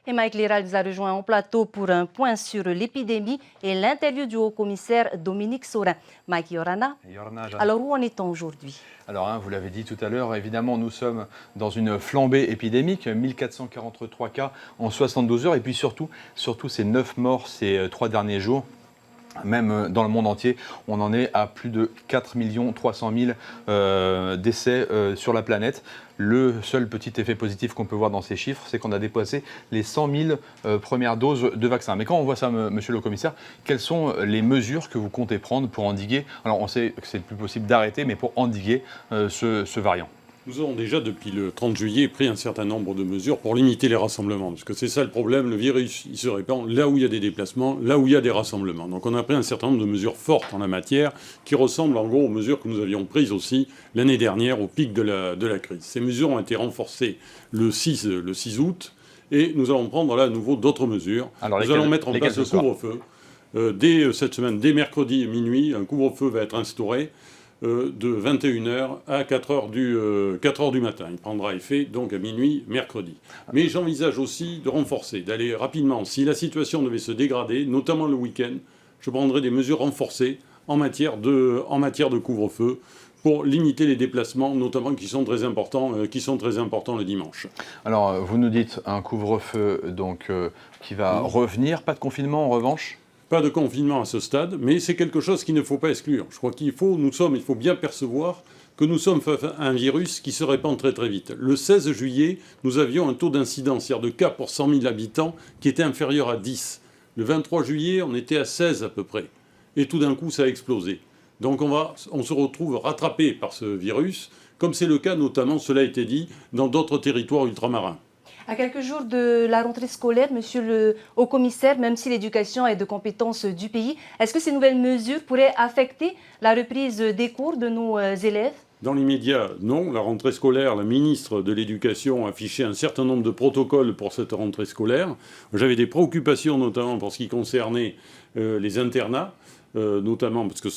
Et Mike Léral nous a rejoint en plateau pour un point sur l'épidémie et l'interview du haut-commissaire Dominique Saurin. Mike Yorana, alors où en est-on aujourd'hui? Alors, vous l'avez dit tout à l'heure, évidemment, nous sommes dans une flambée épidémique, 1443 cas en 72 heures, et puis surtout ces 9 morts ces 3 derniers jours. Même dans le monde entier, on en est à plus de 4 300 000 décès sur la planète. Le seul petit effet positif qu'on peut voir dans ces chiffres, c'est qu'on a dépassé les 100 000 premières doses de vaccins. Mais quand on voit ça, monsieur le commissaire, quelles sont les mesures que vous comptez prendre pour endiguer, alors on sait que c'est plus possible d'arrêter, mais pour endiguer ce variant? Nous avons déjà, depuis le 30 juillet, pris un certain nombre de mesures pour limiter les rassemblements. Parce que c'est ça le problème, le virus, il se répand là où il y a des déplacements, là où il y a des rassemblements. Donc on a pris un certain nombre de mesures fortes en la matière, qui ressemblent en gros aux mesures que nous avions prises aussi l'année dernière, au pic de la crise. Ces mesures ont été renforcées le 6 août, et nous allons prendre là à nouveau d'autres mesures. Alors, nous allons mettre en place le couvre-feu. Dès cette semaine, dès mercredi minuit, un couvre-feu va être instauré. De 21h à 4h du matin. Il prendra effet donc à minuit mercredi. Mais j'envisage aussi de renforcer, d'aller rapidement. Si la situation devait se dégrader, notamment le week-end, je prendrai des mesures renforcées en matière de couvre-feu pour limiter les déplacements, notamment qui sont très importants le dimanche. Alors, vous nous dites un couvre-feu donc qui va revenir, pas de confinement en revanche? Pas de confinement à ce stade, mais c'est quelque chose qu'il ne faut pas exclure. Je crois il faut bien percevoir que nous sommes face à un virus qui se répand très très vite. Le 16 juillet, nous avions un taux d'incidence, c'est-à-dire de cas pour 100 000 habitants, qui était inférieur à 10. Le 23 juillet, on était à 16 à peu près. Et tout d'un coup, ça a explosé. Donc on se retrouve rattrapé par ce virus, comme c'est le cas notamment, cela a été dit, dans d'autres territoires ultramarins. À quelques jours de la rentrée scolaire, monsieur le haut-commissaire, même si l'éducation est de compétence du pays, est-ce que ces nouvelles mesures pourraient affecter la reprise des cours de nos élèves? Dans l'immédiat, non. La rentrée scolaire, la ministre de l'Éducation a affiché un certain nombre de protocoles pour cette rentrée scolaire. J'avais des préoccupations notamment pour ce qui concernait les internats. Notamment parce que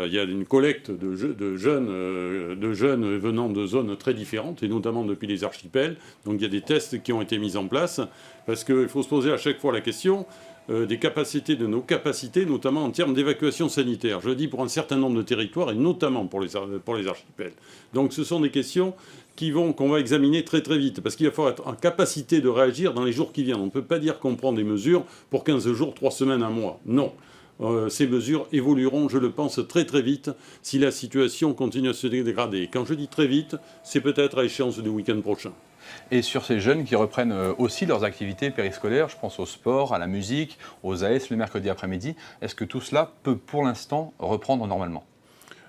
il y a une collecte de jeunes venant de zones très différentes, et notamment depuis les archipels. Donc il y a des tests qui ont été mis en place, parce qu'il faut se poser à chaque fois la question des capacités, de nos capacités, notamment en termes d'évacuation sanitaire. Je le dis pour un certain nombre de territoires, et notamment pour les archipels. Donc ce sont des questions qu'on va examiner très très vite, parce qu'il va falloir être en capacité de réagir dans les jours qui viennent. On ne peut pas dire qu'on prend des mesures pour 15 jours, 3 semaines, 1 mois. Non. Ces mesures évolueront, je le pense, très très vite si la situation continue à se dégrader. Quand je dis très vite, c'est peut-être à échéance du week-end prochain. Et sur ces jeunes qui reprennent aussi leurs activités périscolaires, je pense au sport, à la musique, aux AS le mercredi après-midi, est-ce que tout cela peut pour l'instant reprendre normalement?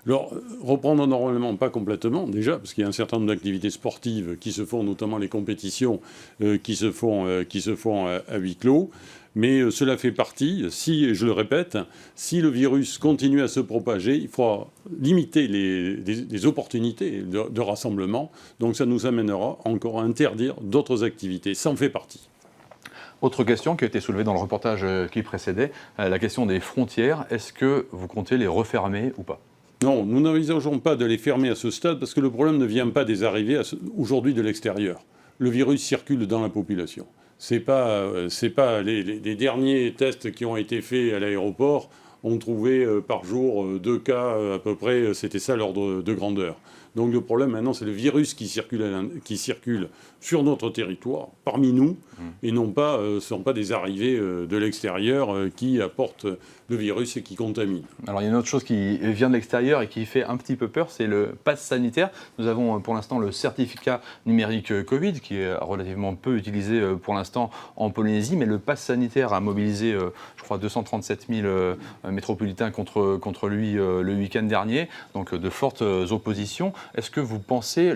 Alors, reprendre normalement, pas complètement déjà, parce qu'il y a un certain nombre d'activités sportives qui se font, notamment les compétitions qui se font à huis clos. Mais cela fait partie, je le répète, si le virus continue à se propager, il faudra limiter les opportunités de rassemblement. Donc ça nous amènera encore à interdire d'autres activités. Ça en fait partie. Autre question qui a été soulevée dans le reportage qui précédait, la question des frontières. Est-ce que vous comptez les refermer ou pas? Non, nous n'envisageons pas de les fermer à ce stade, parce que le problème ne vient pas des arrivées aujourd'hui de l'extérieur. Le virus circule dans la population. C'est pas les derniers tests qui ont été faits à l'aéroport ont trouvé par jour 2 cas à peu près, c'était ça l'ordre de grandeur. Donc le problème maintenant, c'est le virus qui circule sur notre territoire, parmi nous, et non pas, ce ne sont pas des arrivées de l'extérieur qui apportent le virus et qui contaminent. Alors il y a une autre chose qui vient de l'extérieur et qui fait un petit peu peur, c'est le pass sanitaire. Nous avons pour l'instant le certificat numérique Covid, qui est relativement peu utilisé pour l'instant en Polynésie, mais le pass sanitaire a mobilisé, je crois, 237 000 métropolitains contre lui le week-end dernier, donc de fortes oppositions. Est-ce que vous pensez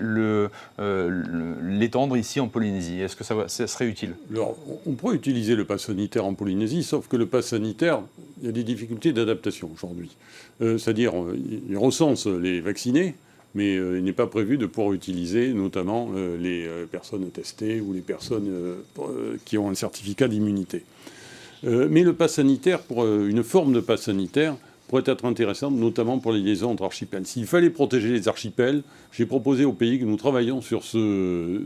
l'étendre ici en Polynésie? Est-ce que ça serait utile? Alors, on pourrait utiliser le pass sanitaire en Polynésie, sauf que le pass sanitaire, il y a des difficultés d'adaptation aujourd'hui. C'est-à-dire, il recense les vaccinés, mais il n'est pas prévu de pouvoir utiliser notamment les personnes testées ou les personnes qui ont un certificat d'immunité. Mais le pass sanitaire, pour une forme de pass sanitaire, pourrait être intéressante, notamment pour les liaisons entre archipels. S'il fallait protéger les archipels, j'ai proposé au pays que nous travaillions sur ce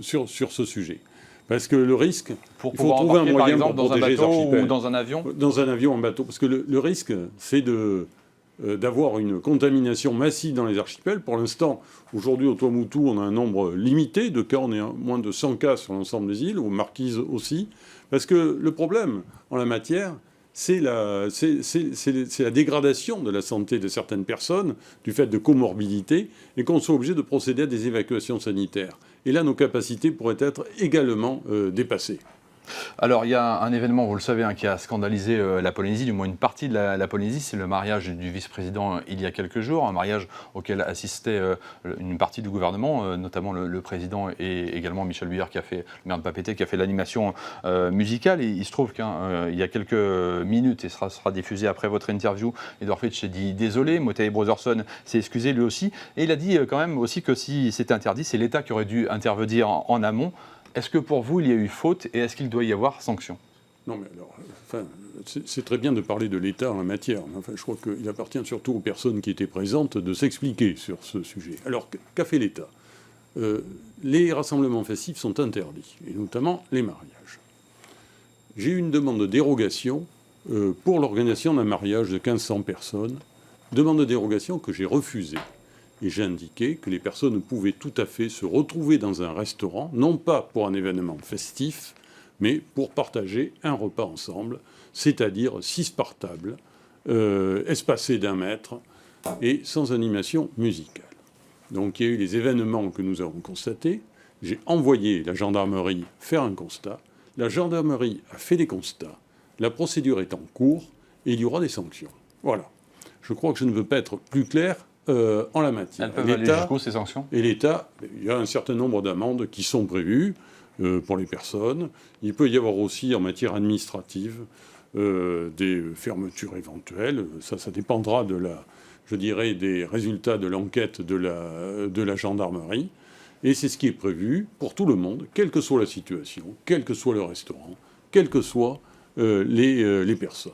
sujet. Parce que le risque, Pour il faut pouvoir trouver un embarquer, par moyen exemple, pour dans un protéger les bateau archipels. ou dans un avion. Dans un avion, en bateau. Parce que le risque, c'est d'avoir une contamination massive dans les archipels. Pour l'instant, aujourd'hui, au Tuamotu, on a un nombre limité de cas. On est à moins de 100 cas sur l'ensemble des îles, aux Marquises aussi. Parce que le problème, en la matière, c'est la dégradation de la santé de certaines personnes, du fait de comorbidité, et qu'on soit obligé de procéder à des évacuations sanitaires. Et là, nos capacités pourraient être également dépassées. Alors, il y a un événement, vous le savez, qui a scandalisé la Polynésie, du moins une partie de la Polynésie, c'est le mariage du vice-président il y a quelques jours, un mariage auquel assistait une partie du gouvernement, notamment le président et également Michel Buyard, le maire de Papeete, qui a fait l'animation musicale. Et il se trouve qu'il y a quelques minutes, et ce sera diffusé après votre interview, Edward Fritsch s'est dit désolé, Motai Brotherson s'est excusé lui aussi, et il a dit quand même aussi que si c'était interdit, c'est l'État qui aurait dû intervenir en amont. Est-ce que pour vous, il y a eu faute et est-ce qu'il doit y avoir sanction ? Non, mais alors, c'est très bien de parler de l'État en la matière. Enfin, je crois qu'il appartient surtout aux personnes qui étaient présentes de s'expliquer sur ce sujet. Alors, qu'a fait l'État ? Les rassemblements festifs sont interdits, et notamment les mariages. J'ai eu une demande de dérogation pour l'organisation d'un mariage de 1500 personnes, demande de dérogation que j'ai refusée. Et j'ai indiqué que les personnes pouvaient tout à fait se retrouver dans un restaurant, non pas pour un événement festif, mais pour partager un repas ensemble, c'est-à-dire 6 par table, espacés d'1 mètre et sans animation musicale. Donc il y a eu les événements que nous avons constatés. J'ai envoyé la gendarmerie faire un constat. La gendarmerie a fait des constats. La procédure est en cours et il y aura des sanctions. Voilà. Je crois que je ne veux pas être plus clair en la matière. Elles peuvent aller jusqu'où, ces sanctions ? Et l'État, il y a un certain nombre d'amendes qui sont prévues pour les personnes. Il peut y avoir aussi en matière administrative des fermetures éventuelles. Ça dépendra des résultats de l'enquête de la gendarmerie. Et c'est ce qui est prévu pour tout le monde, quelle que soit la situation, quel que soit le restaurant, quelles que soient les personnes.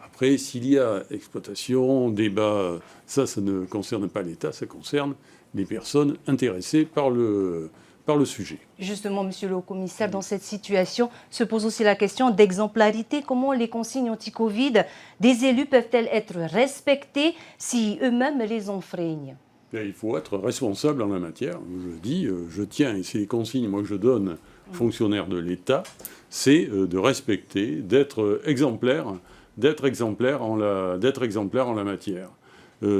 Après, s'il y a exploitation, débat, ça ne concerne pas l'État, ça concerne les personnes intéressées par le sujet. Justement, monsieur le commissaire, dans cette situation se pose aussi la question d'exemplarité. Comment les consignes anti-Covid des élus peuvent-elles être respectées si eux-mêmes les enfreignent ? Il faut être responsable en la matière. Je dis, je tiens, et c'est les consignes moi, que je donne aux fonctionnaires de l'État, c'est de respecter, d'être exemplaire en la matière.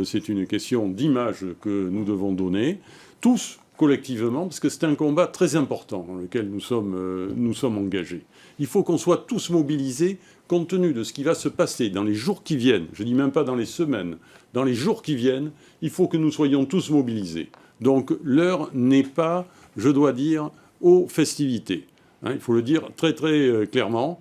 C'est une question d'image que nous devons donner, tous collectivement, parce que c'est un combat très important dans lequel nous sommes engagés. Il faut qu'on soit tous mobilisés compte tenu de ce qui va se passer dans les jours qui viennent. Je ne dis même pas dans les semaines, dans les jours qui viennent, il faut que nous soyons tous mobilisés. Donc l'heure n'est pas, je dois dire, aux festivités. Il faut le dire très très clairement.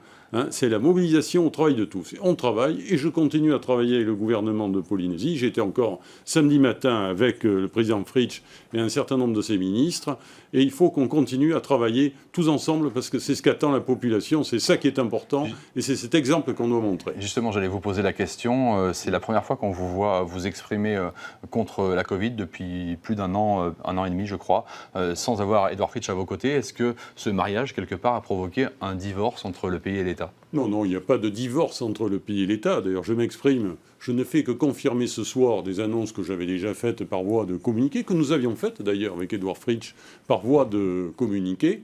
C'est la mobilisation au travail de tous. On travaille, et je continue à travailler avec le gouvernement de Polynésie. J'étais encore samedi matin avec le président Fritsch et un certain nombre de ses ministres. Et il faut qu'on continue à travailler tous ensemble, parce que c'est ce qu'attend la population, c'est ça qui est important, et c'est cet exemple qu'on doit montrer. Justement, j'allais vous poser la question. C'est la première fois qu'on vous voit vous exprimer contre la Covid depuis plus d'un an et demi, je crois, sans avoir Edward Fritsch à vos côtés. Est-ce que ce mariage, quelque part, a provoqué un divorce entre le pays et l'État ? Non, il n'y a pas de divorce entre le pays et l'État. D'ailleurs, je m'exprime, je ne fais que confirmer ce soir des annonces que j'avais déjà faites par voie de communiqué, que nous avions faites d'ailleurs avec Edward Fritsch par voie de communiqué.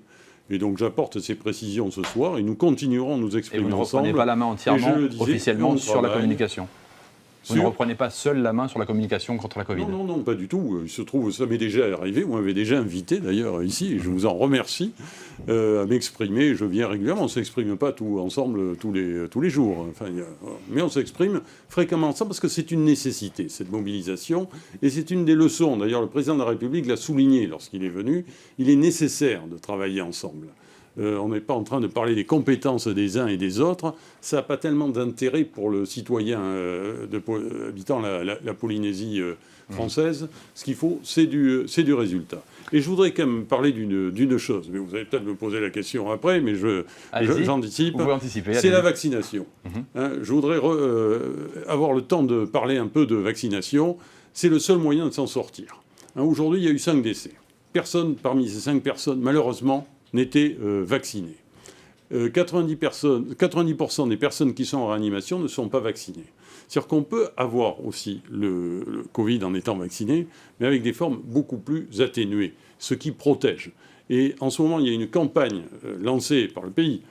Et donc j'apporte ces précisions ce soir et nous continuerons à nous exprimer ensemble. Et vous ne reprenez pas la main entièrement, officiellement, sur la communication ? Vous ne reprenez pas seul la main sur la communication contre la Covid ? Non, pas du tout. Il se trouve, ça m'est déjà arrivé, vous m'avez déjà invité d'ailleurs ici, et je vous en remercie, à m'exprimer. Je viens régulièrement, on ne s'exprime pas tout ensemble tous les jours, mais on s'exprime fréquemment ensemble parce que c'est une nécessité, cette mobilisation, et c'est une des leçons. D'ailleurs, le président de la République l'a souligné lorsqu'il est venu, il est nécessaire de travailler ensemble. On n'est pas en train de parler des compétences des uns et des autres. Ça n'a pas tellement d'intérêt pour le citoyen habitant la Polynésie française. Ce qu'il faut, c'est du résultat. Et je voudrais quand même parler d'une chose. Mais vous allez peut-être me poser la question après, mais j'anticipe. Vous pouvez anticiper. C'est la vaccination. Je voudrais avoir le temps de parler un peu de vaccination. C'est le seul moyen de s'en sortir. Aujourd'hui, il y a eu 5 décès. Personne parmi ces 5 personnes, malheureusement, n'étaient vaccinés. 90% des personnes qui sont en réanimation ne sont pas vaccinées. C'est-à-dire qu'on peut avoir aussi le Covid en étant vacciné, mais avec des formes beaucoup plus atténuées, ce qui protège. Et en ce moment, il y a une campagne lancée par le pays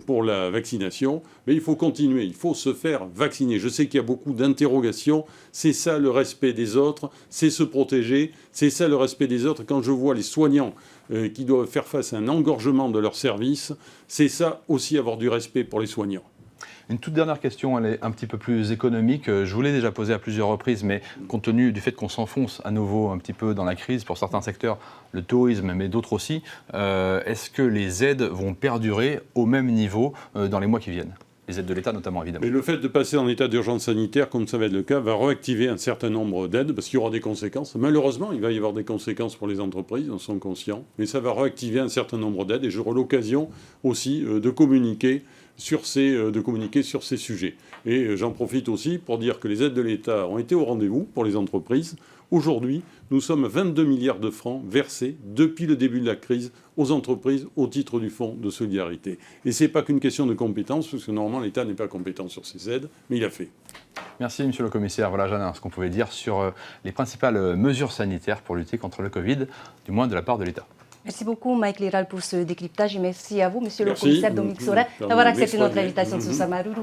pour la vaccination, mais il faut continuer, il faut se faire vacciner. Je sais qu'il y a beaucoup d'interrogations, c'est ça le respect des autres, c'est se protéger, c'est ça le respect des autres. Quand je vois les soignants qui doivent faire face à un engorgement de leur service, c'est ça aussi avoir du respect pour les soignants. Une toute dernière question, elle est un petit peu plus économique. Je vous l'ai déjà posée à plusieurs reprises, mais compte tenu du fait qu'on s'enfonce à nouveau un petit peu dans la crise pour certains secteurs, le tourisme, mais d'autres aussi, est-ce que les aides vont perdurer au même niveau dans les mois qui viennent ? Les aides de l'État notamment, évidemment. Mais le fait de passer en état d'urgence sanitaire, comme ça va être le cas, va réactiver un certain nombre d'aides, parce qu'il y aura des conséquences. Malheureusement, il va y avoir des conséquences pour les entreprises, on sont conscients, mais ça va réactiver un certain nombre d'aides, et j'aurai l'occasion aussi de communiquer sur ces sujets. Et j'en profite aussi pour dire que les aides de l'État ont été au rendez-vous pour les entreprises. Aujourd'hui, nous sommes à 22 milliards de francs versés depuis le début de la crise aux entreprises au titre du Fonds de solidarité. Et ce n'est pas qu'une question de compétence, parce que normalement l'État n'est pas compétent sur ces aides, mais il a fait. Merci Monsieur le Commissaire. Voilà, Jeanne, ce qu'on pouvait dire sur les principales mesures sanitaires pour lutter contre le Covid, du moins de la part de l'État. Merci beaucoup, Mike Liral, pour ce décryptage et merci à vous, Monsieur le Commissaire Dominique Sora, d'avoir accepté notre invitation sur Samaruru.